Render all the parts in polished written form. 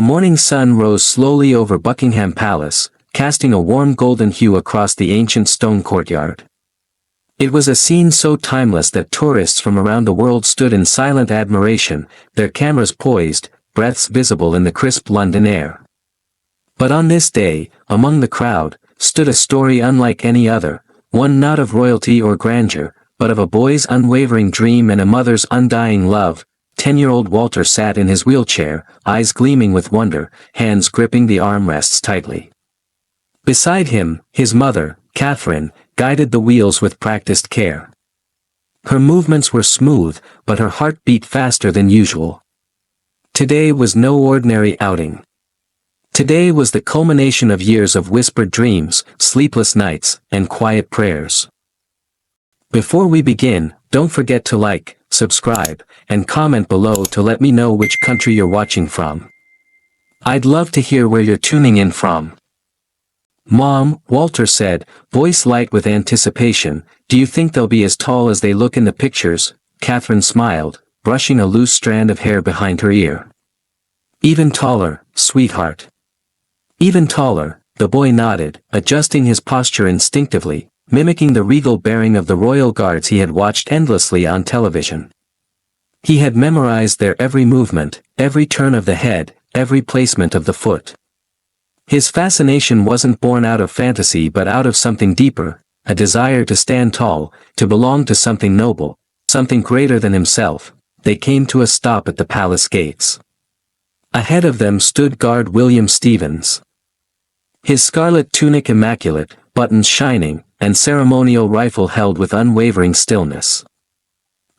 The morning sun rose slowly over Buckingham Palace, casting a warm golden hue across the ancient stone courtyard. It was a scene so timeless that tourists from around the world stood in silent admiration, their cameras poised, breaths visible in the crisp London air. But on this day, among the crowd, stood a story unlike any other, one not of royalty or grandeur, but of a boy's unwavering dream and a mother's undying love. 10-year-old Walter sat in his wheelchair, eyes gleaming with wonder, hands gripping the armrests tightly. Beside him, his mother, Catherine, guided the wheels with practiced care. Her movements were smooth, but her heart beat faster than usual. Today was no ordinary outing. Today was the culmination of years of whispered dreams, sleepless nights, and quiet prayers. Before we begin, don't forget to like, subscribe, and comment below to let me know which country you're watching from. I'd love to hear where you're tuning in from. Mom, Walter said, voice light with anticipation, do you think they'll be as tall as they look in the pictures? Catherine smiled, brushing a loose strand of hair behind her ear. Even taller, sweetheart. Even taller, the boy nodded, adjusting his posture instinctively, mimicking the regal bearing of the royal guards he had watched endlessly on television. He had memorized their every movement, every turn of the head, every placement of the foot. His fascination wasn't born out of fantasy but out of something deeper, a desire to stand tall, to belong to something noble, something greater than himself. They came to a stop at the palace gates. Ahead of them stood guard William Stevens. His scarlet tunic immaculate, buttons shining, and ceremonial rifle held with unwavering stillness.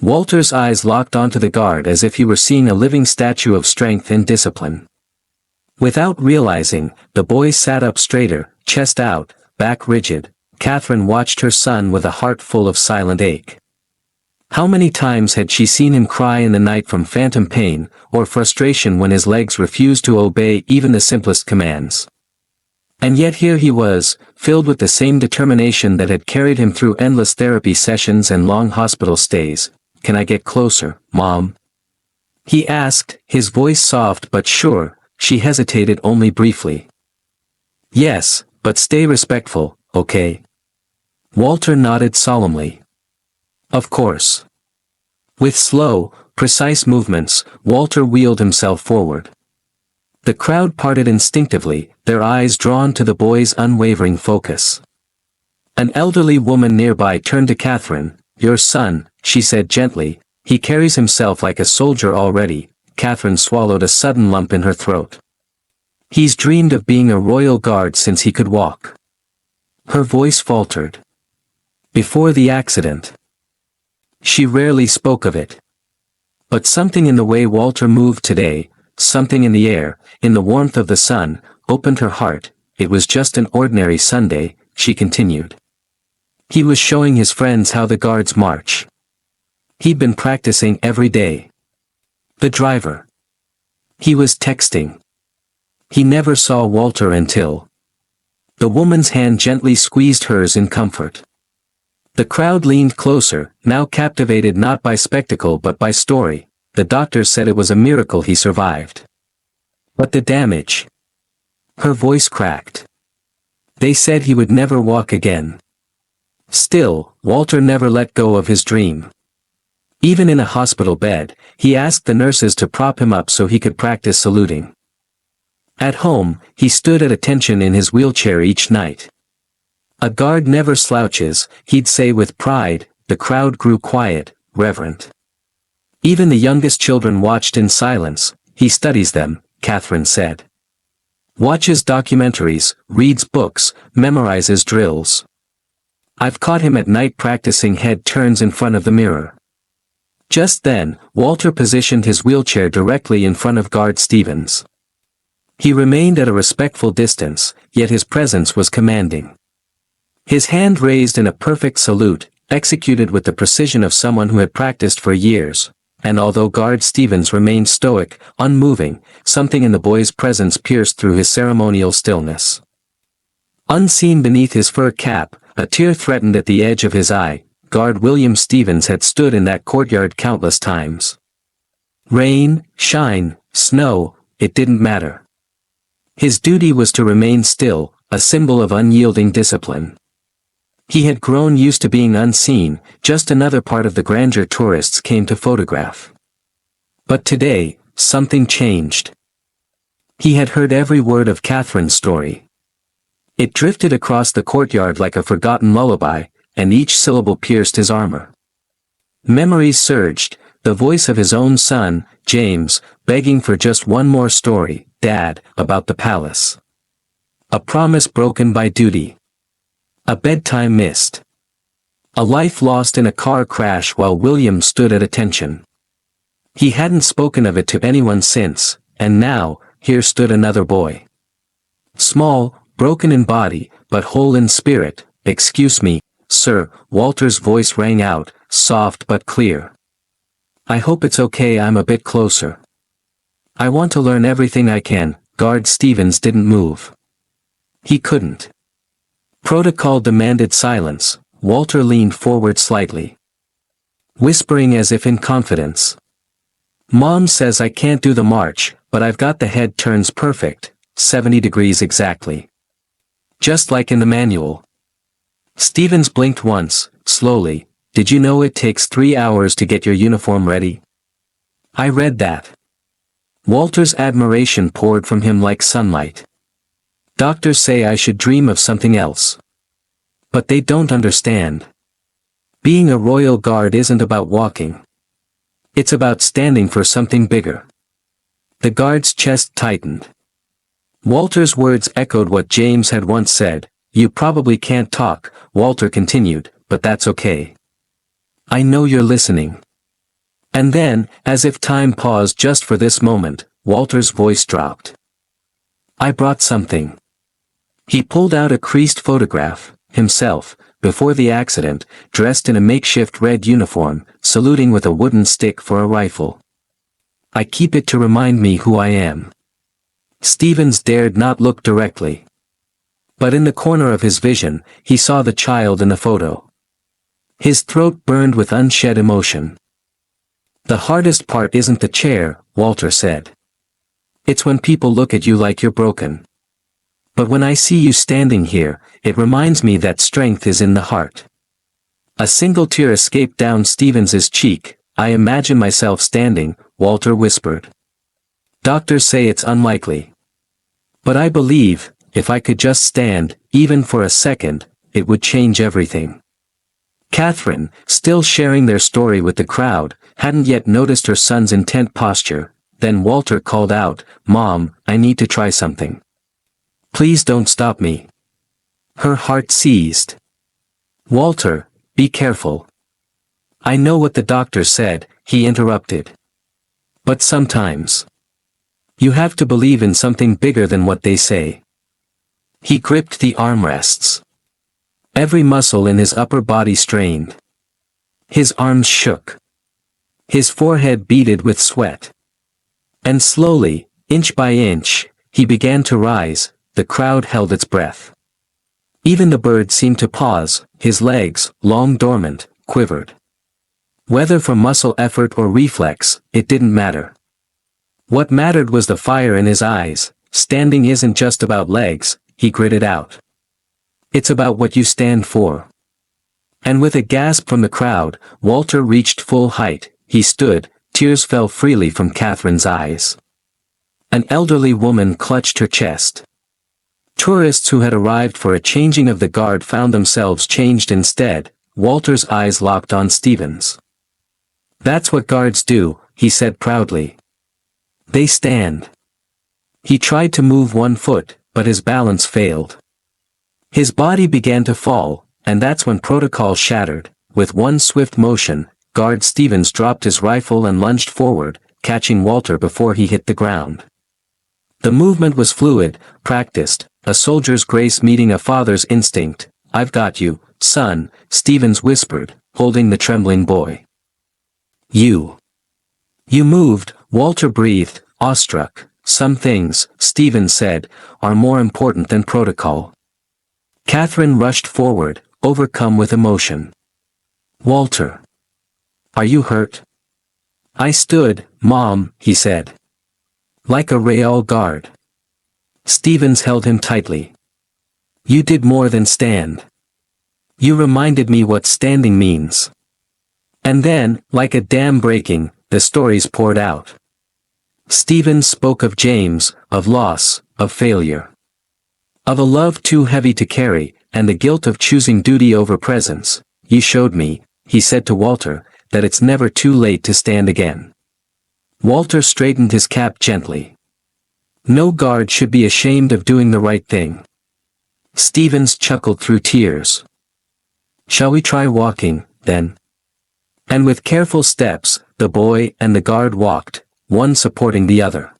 Walter's eyes locked onto the guard as if he were seeing a living statue of strength and discipline. Without realizing, the boy sat up straighter, chest out, back rigid. Catherine watched her son with a heart full of silent ache. How many times had she seen him cry in the night from phantom pain, or frustration when his legs refused to obey even the simplest commands? And yet here he was, filled with the same determination that had carried him through endless therapy sessions and long hospital stays. Can I get closer, Mom? He asked, his voice soft but sure. She hesitated only briefly. Yes, but stay respectful, okay? Walter nodded solemnly. Of course. With slow, precise movements, Walter wheeled himself forward. The crowd parted instinctively, their eyes drawn to the boy's unwavering focus. An elderly woman nearby turned to Catherine. Your son, she said gently, he carries himself like a soldier already. Catherine swallowed a sudden lump in her throat. He's dreamed of being a royal guard since he could walk. Her voice faltered. Before the accident. She rarely spoke of it. But something in the way Walter moved today, something in the air, in the warmth of the sun, opened her heart. It was just an ordinary Sunday, she continued. He was showing his friends how the guards march. He'd been practicing every day. The driver. He was texting. He never saw Walter until. The woman's hand gently squeezed hers in comfort. The crowd leaned closer, now captivated not by spectacle but by story. The doctors said it was a miracle he survived. But the damage. Her voice cracked. They said he would never walk again. Still, Walter never let go of his dream. Even in a hospital bed, he asked the nurses to prop him up so he could practice saluting. At home, he stood at attention in his wheelchair each night. A guard never slouches, he'd say with pride. The crowd grew quiet, reverent. Even the youngest children watched in silence. He studies them, Catherine said. Watches documentaries, reads books, memorizes drills. I've caught him at night practicing head turns in front of the mirror. Just then, Walter positioned his wheelchair directly in front of guard Stevens. He remained at a respectful distance, yet his presence was commanding. His hand raised in a perfect salute, executed with the precision of someone who had practiced for years. And although guard Stevens remained stoic, unmoving, something in the boy's presence pierced through his ceremonial stillness. Unseen beneath his fur cap, a tear threatened at the edge of his eye. Guard William Stevens had stood in that courtyard countless times. Rain, shine, snow, it didn't matter. His duty was to remain still, a symbol of unyielding discipline. He had grown used to being unseen, just another part of the grandeur tourists came to photograph. But today, something changed. He had heard every word of Catherine's story. It drifted across the courtyard like a forgotten lullaby, and each syllable pierced his armor. Memories surged, the voice of his own son, James, begging for just one more story, Dad, about the palace. A promise broken by duty. A bedtime missed. A life lost in a car crash while William stood at attention. He hadn't spoken of it to anyone since, and now, here stood another boy. Small, broken in body, but whole in spirit. Excuse me, sir, Walter's voice rang out, soft but clear. I hope it's okay I'm a bit closer. I want to learn everything I can. Guard Stevens didn't move. He couldn't. Protocol demanded silence. Walter leaned forward slightly, whispering as if in confidence. Mom says I can't do the march, but I've got the head turns perfect, 70 degrees exactly. Just like in the manual. Stevens blinked once, slowly. Did you know it takes 3 hours to get your uniform ready? I read that. Walter's admiration poured from him like sunlight. Doctors say I should dream of something else. But they don't understand. Being a royal guard isn't about walking. It's about standing for something bigger. The guard's chest tightened. Walter's words echoed what James had once said. You probably can't talk, Walter continued, but that's okay. I know you're listening. And then, as if time paused just for this moment, Walter's voice dropped. I brought something. He pulled out a creased photograph, himself, before the accident, dressed in a makeshift red uniform, saluting with a wooden stick for a rifle. I keep it to remind me who I am. Stevens dared not look directly. But in the corner of his vision, he saw the child in the photo. His throat burned with unshed emotion. The hardest part isn't the chair, Walter said. It's when people look at you like you're broken. But when I see you standing here, it reminds me that strength is in the heart. A single tear escaped down Stevens's cheek. I imagine myself standing, Walter whispered. Doctors say it's unlikely. But I believe, if I could just stand, even for a second, it would change everything. Catherine, still sharing their story with the crowd, hadn't yet noticed her son's intent posture. Then Walter called out, Mom, I need to try something. Please don't stop me. Her heart seized. Walter, be careful. I know what the doctor said, he interrupted. But sometimes. You have to believe in something bigger than what they say. He gripped the armrests. Every muscle in his upper body strained. His arms shook. His forehead beaded with sweat. And slowly, inch by inch, he began to rise. The crowd held its breath. Even the bird seemed to pause. His legs, long dormant, quivered. Whether from muscle effort or reflex, it didn't matter. What mattered was the fire in his eyes. Standing isn't just about legs, he gritted out. It's about what you stand for. And with a gasp from the crowd, Walter reached full height. He stood, tears fell freely from Catherine's eyes. An elderly woman clutched her chest. Tourists who had arrived for a changing of the guard found themselves changed instead. Walter's eyes locked on Stevens. That's what guards do, he said proudly. They stand. He tried to move one foot, but his balance failed. His body began to fall, and that's when protocol shattered. With one swift motion, Guard Stevens dropped his rifle and lunged forward, catching Walter before he hit the ground. The movement was fluid, practiced, a soldier's grace meeting a father's instinct. I've got you, son, Stevens whispered, holding the trembling boy. You moved, Walter breathed, awestruck. Some things, Stevens said, are more important than protocol. Catherine rushed forward, overcome with emotion. Walter. Are you hurt? I stood, Mom, he said. Like a Real guard. Stevens held him tightly. You did more than stand. You reminded me what standing means. And then, like a dam breaking, the stories poured out. Stevens spoke of James, of loss, of failure. Of a love too heavy to carry, and the guilt of choosing duty over presence. You showed me, he said to Walter, that it's never too late to stand again. Walter straightened his cap gently. No guard should be ashamed of doing the right thing. Stevens chuckled through tears. Shall we try walking, then? And with careful steps, the boy and the guard walked, one supporting the other.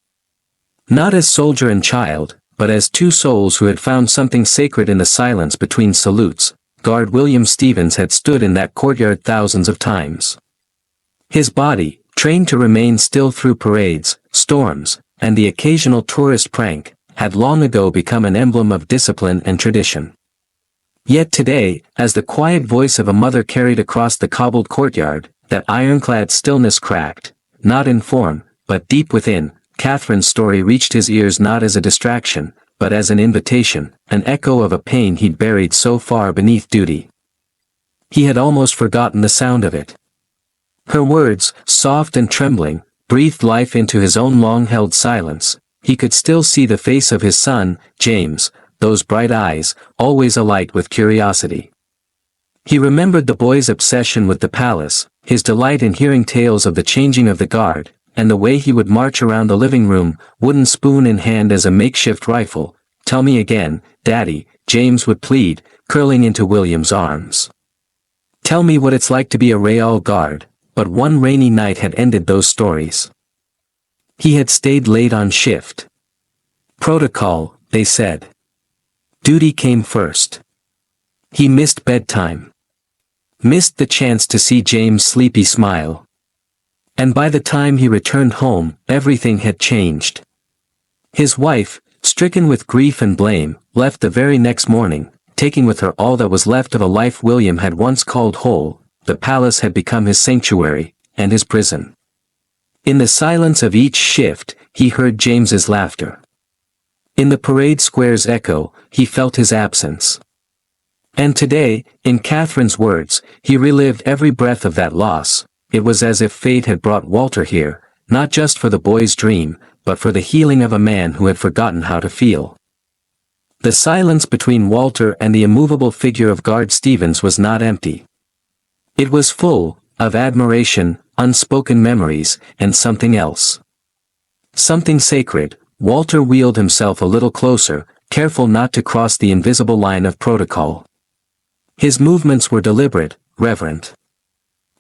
Not as soldier and child, but as two souls who had found something sacred in the silence between salutes. Guard William Stevens had stood in that courtyard thousands of times. His body, trained to remain still through parades, storms, and the occasional tourist prank, had long ago become an emblem of discipline and tradition. Yet today, as the quiet voice of a mother carried across the cobbled courtyard, that ironclad stillness cracked, not in form, but deep within. Catherine's story reached his ears not as a distraction, but as an invitation, an echo of a pain he'd buried so far beneath duty. He had almost forgotten the sound of it. Her words, soft and trembling, breathed life into his own long-held silence. He could still see the face of his son, James, those bright eyes, always alight with curiosity. He remembered the boy's obsession with the palace, his delight in hearing tales of the changing of the guard, and the way he would march around the living room, wooden spoon in hand as a makeshift rifle. Tell me again, Daddy, James would plead, curling into William's arms. Tell me what it's like to be a Real Guard. But one rainy night had ended those stories. He had stayed late on shift. Protocol, they said. Duty came first. He missed bedtime. Missed the chance to see James' sleepy smile. And by the time he returned home, everything had changed. His wife, stricken with grief and blame, left the very next morning, taking with her all that was left of a life William had once called whole. The palace had become his sanctuary, and his prison. In the silence of each shift, he heard James's laughter. In the parade square's echo, he felt his absence. And today, in Catherine's words, he relived every breath of that loss. It was as if fate had brought Walter here, not just for the boy's dream, but for the healing of a man who had forgotten how to feel. The silence between Walter and the immovable figure of Guard Stevens was not empty. It was full of admiration, unspoken memories, and something else. Something sacred. Walter wheeled himself a little closer, careful not to cross the invisible line of protocol. His movements were deliberate, reverent.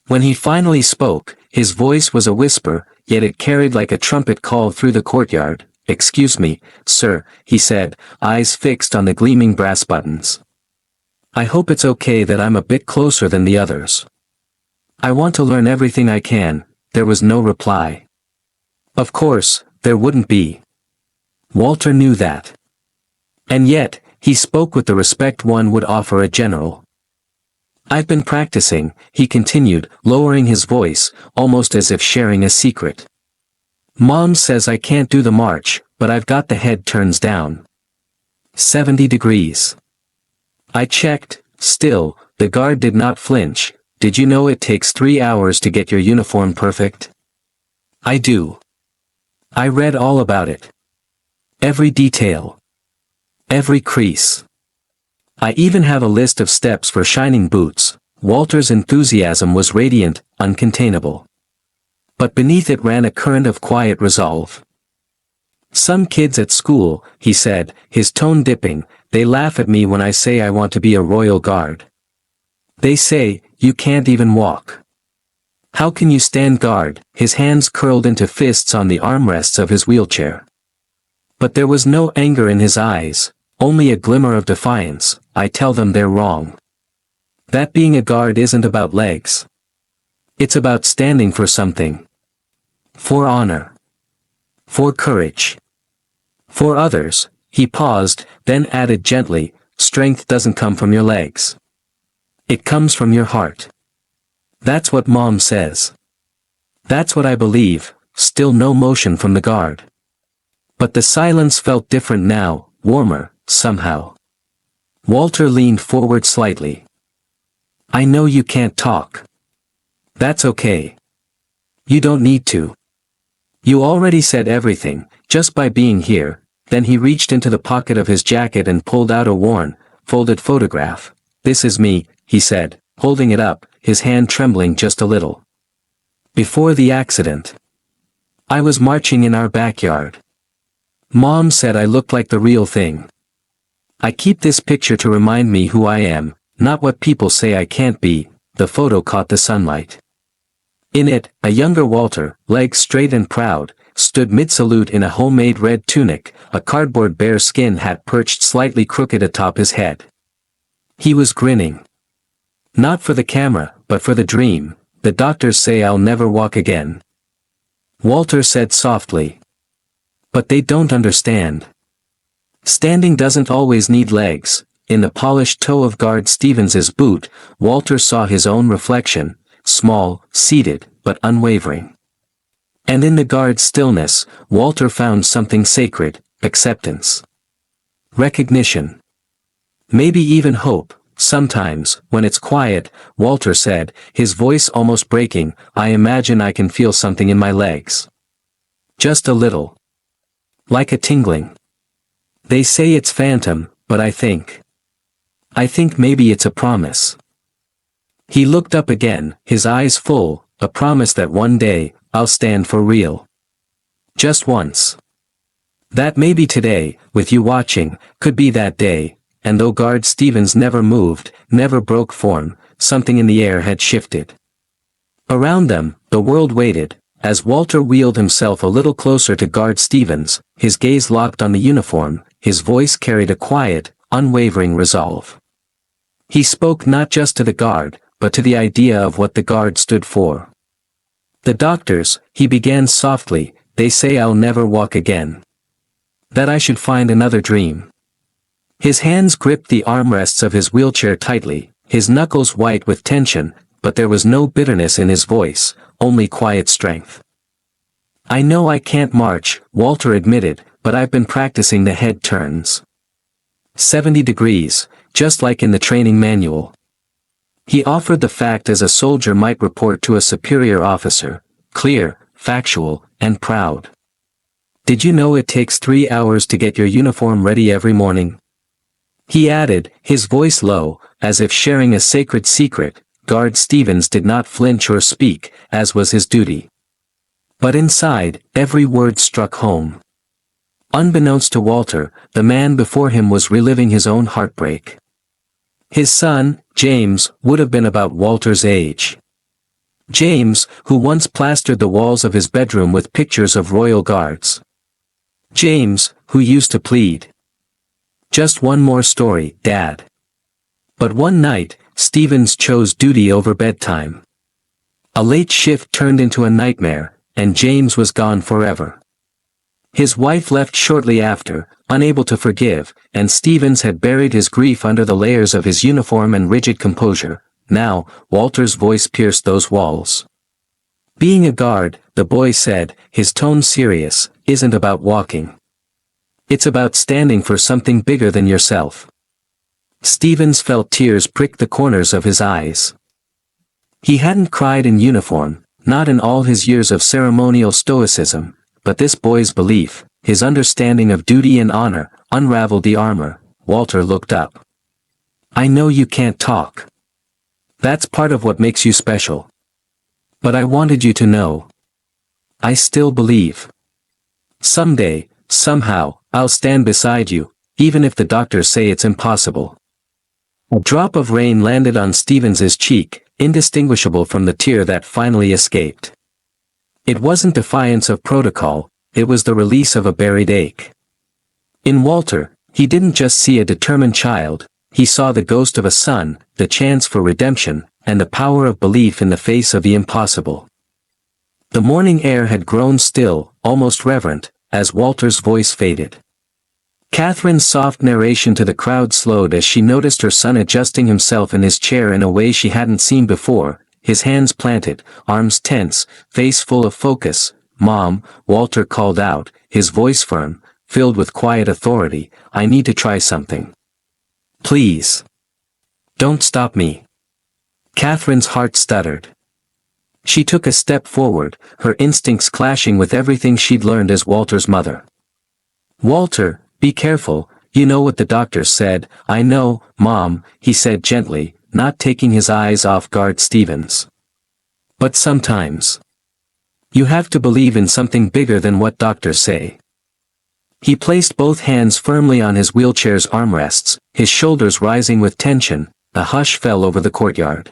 When he finally spoke, his voice was a whisper, yet it carried like a trumpet call through the courtyard. Excuse me, sir, he said, eyes fixed on the gleaming brass buttons. I hope it's okay that I'm a bit closer than the others. I want to learn everything I can. There was no reply. Of course, there wouldn't be. Walter knew that. And yet, he spoke with the respect one would offer a general. I've been practicing, he continued, lowering his voice, almost as if sharing a secret. Mom says I can't do the march, but I've got the head turns down. 70 degrees. I checked. Still, the guard did not flinch. Did you know it takes 3 hours to get your uniform perfect? I do. I read all about it. Every detail. Every crease. I even have a list of steps for shining boots. Walter's enthusiasm was radiant, uncontainable. But beneath it ran a current of quiet resolve. Some kids at school, he said, his tone dipping, they laugh at me when I say I want to be a royal guard. They say, you can't even walk. How can you stand guard? His hands curled into fists on the armrests of his wheelchair. But there was no anger in his eyes, only a glimmer of defiance. I tell them they're wrong. That being a guard isn't about legs. It's about standing for something. For honor. For courage. For others. He paused, then added gently, strength doesn't come from your legs. It comes from your heart. That's what Mom says. That's what I believe. Still no motion from the guard. But the silence felt different now, warmer, somehow. Walter leaned forward slightly. I know you can't talk. That's okay. You don't need to. You already said everything, just by being here. Then he reached into the pocket of his jacket and pulled out a worn, folded photograph. This is me, he said, holding it up, his hand trembling just a little. Before the accident. I was marching in our backyard. Mom said I looked like the real thing. I keep this picture to remind me who I am, not what people say I can't be. The photo caught the sunlight. In it, a younger Walter, legs straight and proud, stood mid-salute in a homemade red tunic, a cardboard bearskin hat perched slightly crooked atop his head. He was grinning. Not for the camera, but for the dream. The doctors say I'll never walk again. Walter said softly. But they don't understand. Standing doesn't always need legs. In the polished toe of Guard Stevens's boot, Walter saw his own reflection, small, seated, but unwavering. And in the guard's stillness, Walter found something sacred, acceptance. Recognition. Maybe even hope. Sometimes, when it's quiet, Walter said, his voice almost breaking, I imagine I can feel something in my legs. Just a little. Like a tingling. They say it's phantom, but I think maybe it's a promise. He looked up again, his eyes full, a promise that one day, I'll stand for real. Just once. That maybe today, with you watching, could be that day, and though Guard Stevens never moved, never broke form, something in the air had shifted. Around them, the world waited, as Walter wheeled himself a little closer to Guard Stevens, his gaze locked on the uniform, his voice carried a quiet, unwavering resolve. He spoke not just to the guard, but to the idea of what the guard stood for. The doctors, he began softly, they say I'll never walk again. That I should find another dream. His hands gripped the armrests of his wheelchair tightly, his knuckles white with tension, but there was no bitterness in his voice, only quiet strength. I know I can't march, Walter admitted, but I've been practicing the head turns. 70 degrees, just like in the training manual. He offered the fact as a soldier might report to a superior officer, clear, factual, and proud. Did you know it takes 3 hours to get your uniform ready every morning? He added, his voice low, as if sharing a sacred secret. Guard Stevens did not flinch or speak, as was his duty. But inside, every word struck home. Unbeknownst to Walter, the man before him was reliving his own heartbreak. His son, James, would have been about Walter's age. James, who once plastered the walls of his bedroom with pictures of royal guards. James, who used to plead. Just one more story, Dad. But one night, Stevens chose duty over bedtime. A late shift turned into a nightmare, and James was gone forever. His wife left shortly after, unable to forgive, and Stevens had buried his grief under the layers of his uniform and rigid composure. Now, Walter's voice pierced those walls. Being a guard, the boy said, his tone serious, isn't about walking. It's about standing for something bigger than yourself. Stevens felt tears prick the corners of his eyes. He hadn't cried in uniform, not in all his years of ceremonial stoicism, but this boy's belief, his understanding of duty and honor, unraveled the armor. Walter looked up. I know you can't talk. That's part of what makes you special. But I wanted you to know. I still believe. Someday, somehow, I'll stand beside you, even if the doctors say it's impossible. A drop of rain landed on Stevens's cheek, indistinguishable from the tear that finally escaped. It wasn't defiance of protocol, it was the release of a buried ache. In Walter, he didn't just see a determined child, he saw the ghost of a son, the chance for redemption, and the power of belief in the face of the impossible. The morning air had grown still, almost reverent, as Walter's voice faded. Catherine's soft narration to the crowd slowed as she noticed her son adjusting himself in his chair in a way she hadn't seen before, his hands planted, arms tense, face full of focus. Mom, Walter called out, his voice firm, filled with quiet authority. "I need to try something. Please. Don't stop me." Catherine's heart stuttered. She took a step forward, her instincts clashing with everything she'd learned as Walter's mother. "Walter, be careful, you know what the doctor said." "I know, Mom," he said gently, not taking his eyes off Guard Stevens. "But sometimes you have to believe in something bigger than what doctors say." He placed both hands firmly on his wheelchair's armrests, his shoulders rising with tension. A hush fell over the courtyard.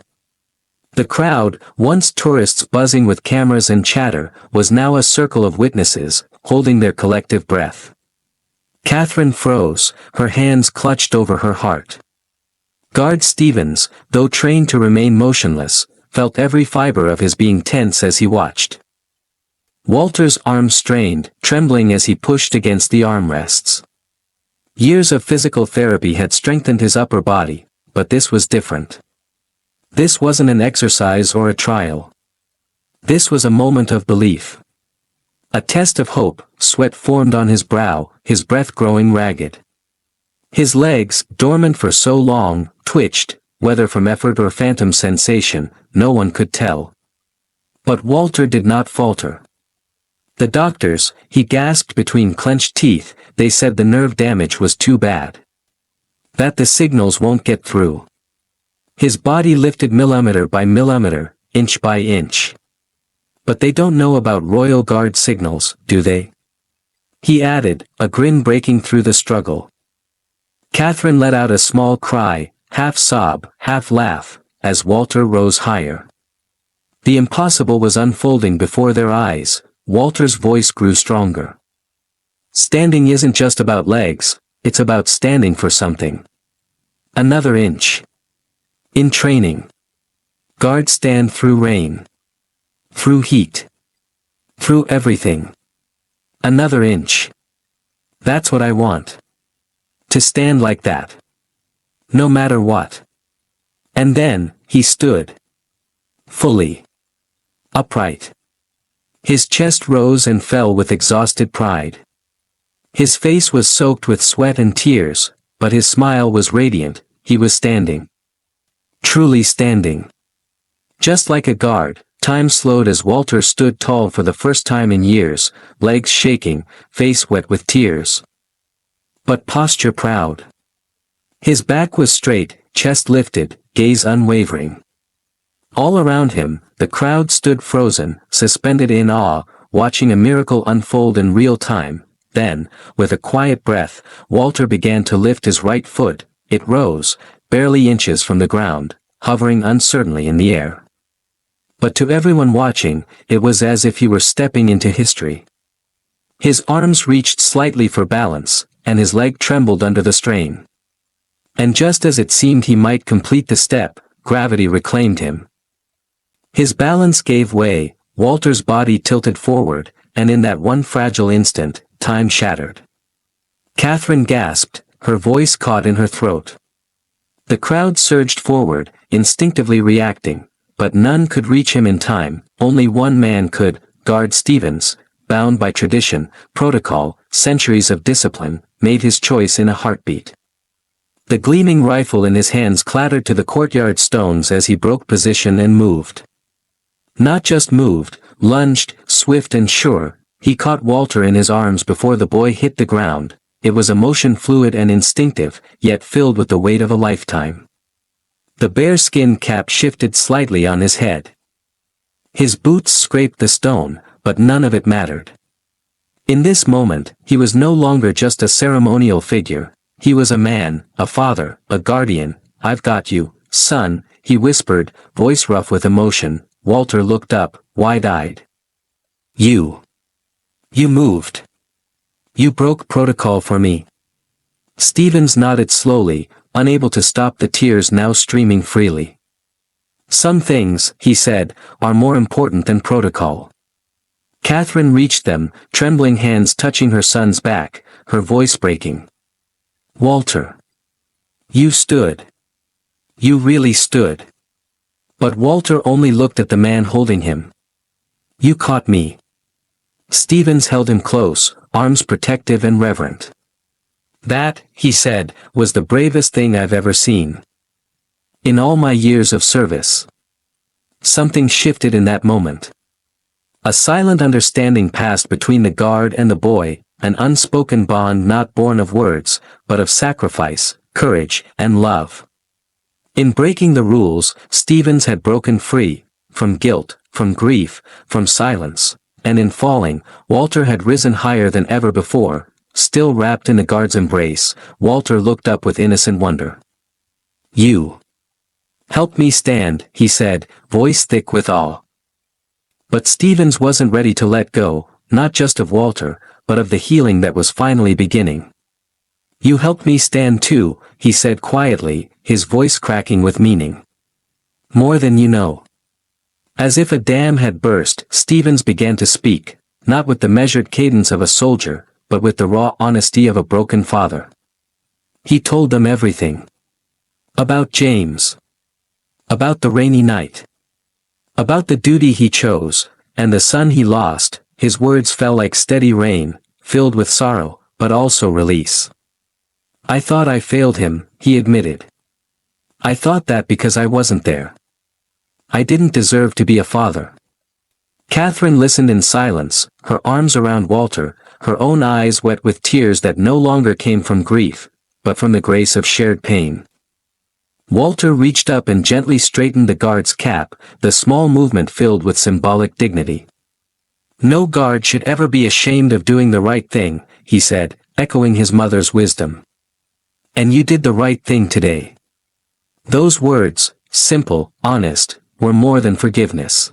The crowd, once tourists buzzing with cameras and chatter, was now a circle of witnesses, holding their collective breath. Catherine froze, her hands clutched over her heart. Guard Stevens, though trained to remain motionless, felt every fiber of his being tense as he watched. Walter's arms strained, trembling as he pushed against the armrests. Years of physical therapy had strengthened his upper body, but this was different. This wasn't an exercise or a trial. This was a moment of belief. A test of hope. Sweat formed on his brow, his breath growing ragged. His legs, dormant for so long, twitched, whether from effort or phantom sensation, no one could tell. But Walter did not falter. "The doctors," he gasped between clenched teeth, "they said the nerve damage was too bad. That the signals won't get through." His body lifted millimeter by millimeter, inch by inch. "But they don't know about Royal Guard signals, do they?" he added, a grin breaking through the struggle. Catherine let out a small cry, half sob, half laugh, as Walter rose higher. The impossible was unfolding before their eyes. Walter's voice grew stronger. "Standing isn't just about legs, it's about standing for something. Another inch. In training. Guards stand through rain. Through heat. Through everything. Another inch. That's what I want. To stand like that. No matter what." And then, he stood. Fully. Upright. His chest rose and fell with exhausted pride. His face was soaked with sweat and tears, but his smile was radiant. He was standing. Truly standing. Just like a guard, time slowed as Walter stood tall for the first time in years, legs shaking, face wet with tears. But posture proud. His back was straight, chest lifted, gaze unwavering. All around him, the crowd stood frozen, suspended in awe, watching a miracle unfold in real time. Then, with a quiet breath, Walter began to lift his right foot. It rose, barely inches from the ground, hovering uncertainly in the air. But to everyone watching, it was as if he were stepping into history. His arms reached slightly for balance, and his leg trembled under the strain. And just as it seemed he might complete the step, gravity reclaimed him. His balance gave way, Walter's body tilted forward, and in that one fragile instant, time shattered. Catherine gasped, her voice caught in her throat. The crowd surged forward, instinctively reacting, but none could reach him in time. Only one man could, Guard Stevens, bound by tradition, protocol, centuries of discipline, made his choice in a heartbeat. The gleaming rifle in his hands clattered to the courtyard stones as he broke position and moved. Not just moved, lunged, swift and sure. He caught Walter in his arms before the boy hit the ground. It was a motion fluid and instinctive, yet filled with the weight of a lifetime. The bearskin cap shifted slightly on his head. His boots scraped the stone, but none of it mattered. In this moment, he was no longer just a ceremonial figure. He was a man, a father, a guardian. "I've got you, son," he whispered, voice rough with emotion. Walter looked up, wide-eyed. You moved. You broke protocol for me." Stevens nodded slowly, unable to stop the tears now streaming freely. "Some things," he said, "are more important than protocol." Catherine reached them, trembling hands touching her son's back, her voice breaking. "Walter. You stood. You really stood." But Walter only looked at the man holding him. "You caught me." Stevens held him close, arms protective and reverent. "That," he said, "was the bravest thing I've ever seen. In all my years of service." Something shifted in that moment. A silent understanding passed between the guard and the boy, an unspoken bond not born of words, but of sacrifice, courage, and love. In breaking the rules, Stevens had broken free, from guilt, from grief, from silence, and in falling, Walter had risen higher than ever before. Still wrapped in the guard's embrace, Walter looked up with innocent wonder. "You help me stand," he said, voice thick with awe. But Stevens wasn't ready to let go, not just of Walter, but of the healing that was finally beginning. "You helped me stand too," he said quietly, his voice cracking with meaning. "More than you know." As if a dam had burst, Stevens began to speak, not with the measured cadence of a soldier, but with the raw honesty of a broken father. He told them everything. About James. About the rainy night. About the duty he chose, and the son he lost. His words fell like steady rain, filled with sorrow, but also release. "I thought I failed him," he admitted. "I thought that because I wasn't there. I didn't deserve to be a father." Catherine listened in silence, her arms around Walter, her own eyes wet with tears that no longer came from grief, but from the grace of shared pain. Walter reached up and gently straightened the guard's cap, the small movement filled with symbolic dignity. "No guard should ever be ashamed of doing the right thing," he said, echoing his mother's wisdom. "And you did the right thing today." Those words, simple, honest, were more than forgiveness.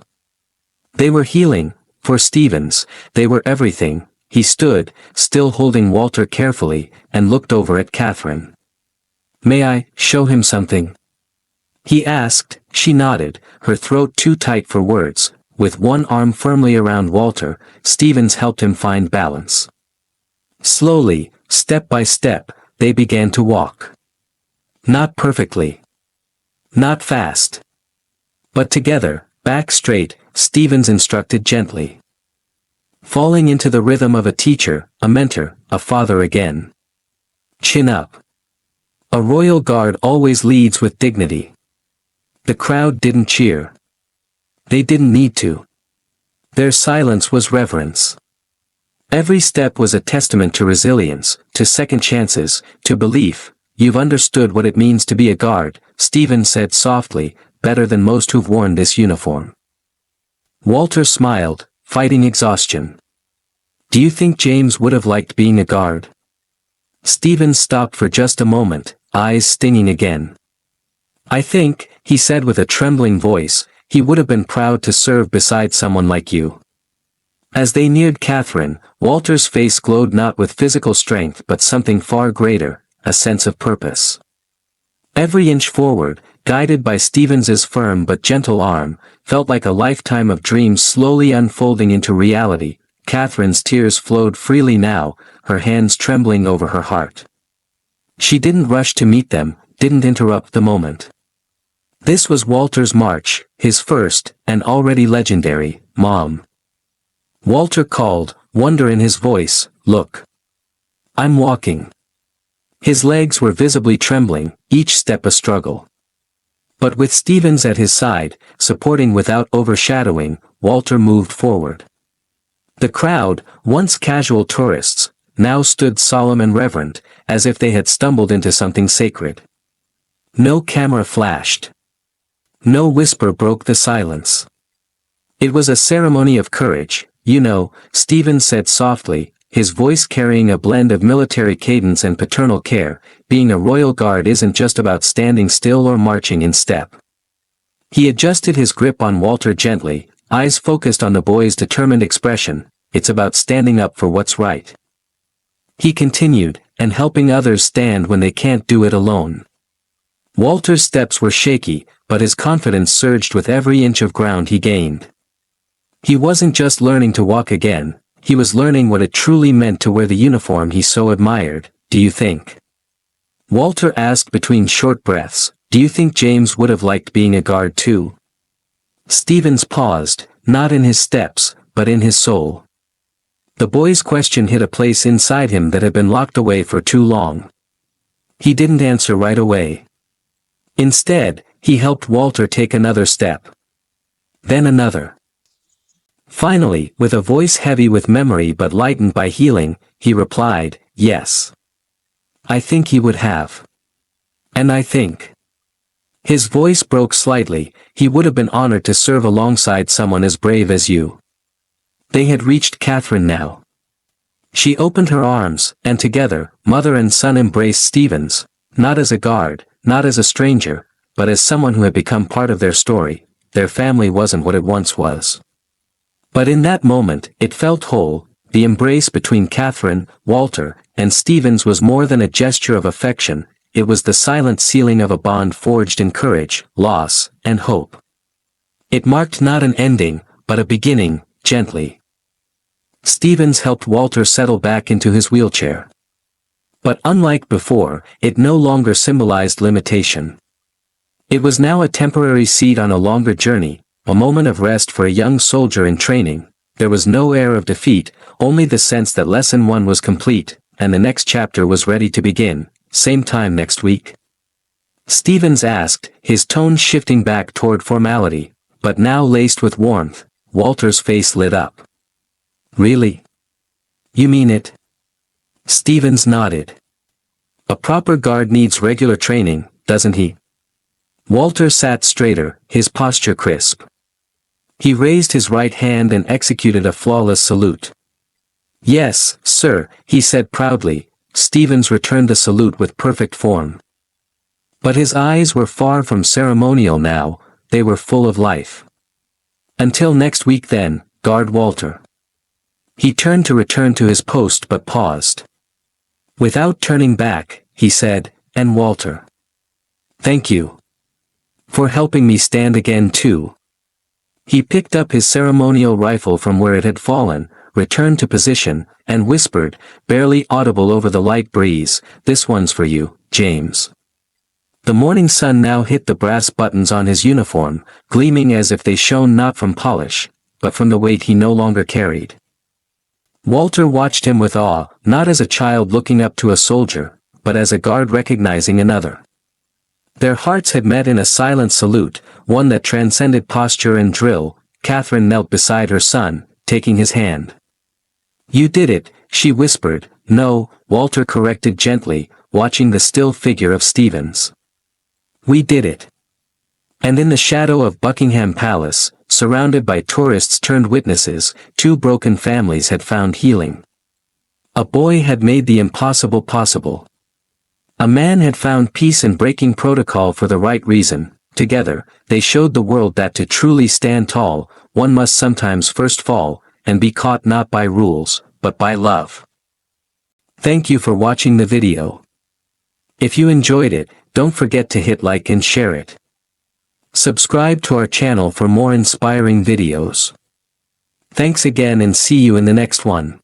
They were healing. For Stevens, they were everything. He stood, still holding Walter carefully, and looked over at Catherine. "May I show him something?" he asked. She nodded, her throat too tight for words. With one arm firmly around Walter, Stevens helped him find balance. Slowly, step by step, they began to walk. Not perfectly. Not fast. But together, back straight, Stevens instructed gently. Falling into the rhythm of a teacher, a mentor, a father again. Chin up. A royal guard always leads with dignity. The crowd didn't cheer. They didn't need to. Their silence was reverence. Every step was a testament to resilience, to second chances, to belief. "You've understood what it means to be a guard," Stevens said softly, "better than most who've worn this uniform." Walter smiled, fighting exhaustion. "Do you think James would have liked being a guard?" Stevens stopped for just a moment, eyes stinging again. "I think," he said with a trembling voice, "he would have been proud to serve beside someone like you." As they neared Catherine, Walter's face glowed not with physical strength but something far greater, a sense of purpose. Every inch forward, guided by Stevens's firm but gentle arm, felt like a lifetime of dreams slowly unfolding into reality. Catherine's tears flowed freely now, her hands trembling over her heart. She didn't rush to meet them, didn't interrupt the moment. This was Walter's march, his first, and already legendary, "Mom." Walter called, wonder in his voice, "Look. I'm walking." His legs were visibly trembling, each step a struggle. But with Stevens at his side, supporting without overshadowing, Walter moved forward. The crowd, once casual tourists, now stood solemn and reverent, as if they had stumbled into something sacred. No camera flashed. No whisper broke the silence. It was a ceremony of courage, you know, Stevens said softly, his voice carrying a blend of military cadence and paternal care. Being a royal guard isn't just about standing still or marching in step. He adjusted his grip on Walter gently, eyes focused on the boy's determined expression. It's about standing up for what's right. He continued, and helping others stand when they can't do it alone. Walter's steps were shaky, but his confidence surged with every inch of ground he gained. He wasn't just learning to walk again, he was learning what it truly meant to wear the uniform he so admired. "Do you think?" Walter asked between short breaths, "Do you think James would have liked being a guard too?" Stevens paused, not in his steps, but in his soul. The boy's question hit a place inside him that had been locked away for too long. He didn't answer right away. Instead, he helped Walter take another step. Then another. Finally, with a voice heavy with memory but lightened by healing, he replied, "Yes. I think he would have. And I think." His voice broke slightly. He would have been honored to serve alongside someone as brave as you. They had reached Catherine now. She opened her arms, and together, mother and son embraced Stevens, not as a guard, not as a stranger, but as someone who had become part of their story. Their family wasn't what it once was. But in that moment, it felt whole. The embrace between Catherine, Walter, and Stevens was more than a gesture of affection. It was the silent sealing of a bond forged in courage, loss, and hope. It marked not an ending, but a beginning, gently. Stevens helped Walter settle back into his wheelchair. But unlike before, it no longer symbolized limitation. It was now a temporary seat on a longer journey, a moment of rest for a young soldier in training. There was no air of defeat, only the sense that lesson 1 was complete, and the next chapter was ready to begin. Same time next week? Stevens asked, his tone shifting back toward formality, but now laced with warmth. Walter's face lit up. Really? You mean it? Stevens nodded. A proper guard needs regular training, doesn't he? Walter sat straighter, his posture crisp. He raised his right hand and executed a flawless salute. "Yes, sir," he said proudly. Stevens returned the salute with perfect form. But his eyes were far from ceremonial now, they were full of life. "Until next week then, Guard Walter." He turned to return to his post but paused. Without turning back, he said, "And Walter. Thank you. For helping me stand again too." He picked up his ceremonial rifle from where it had fallen, returned to position, and whispered, barely audible over the light breeze, "This one's for you, James." The morning sun now hit the brass buttons on his uniform, gleaming as if they shone not from polish, but from the weight he no longer carried. Walter watched him with awe, not as a child looking up to a soldier, but as a guard recognizing another. Their hearts had met in a silent salute, one that transcended posture and drill. Catherine knelt beside her son, taking his hand. "You did it," she whispered. "No," Walter corrected gently, watching the still figure of Stevens. "We did it." And in the shadow of Buckingham Palace, surrounded by tourists turned witnesses, 2 broken families had found healing. A boy had made the impossible possible. A man had found peace in breaking protocol for the right reason. Together, they showed the world that to truly stand tall, one must sometimes first fall, and be caught not by rules, but by love. Thank you for watching the video. If you enjoyed it, don't forget to hit like and share it. Subscribe to our channel for more inspiring videos. Thanks again and see you in the next one.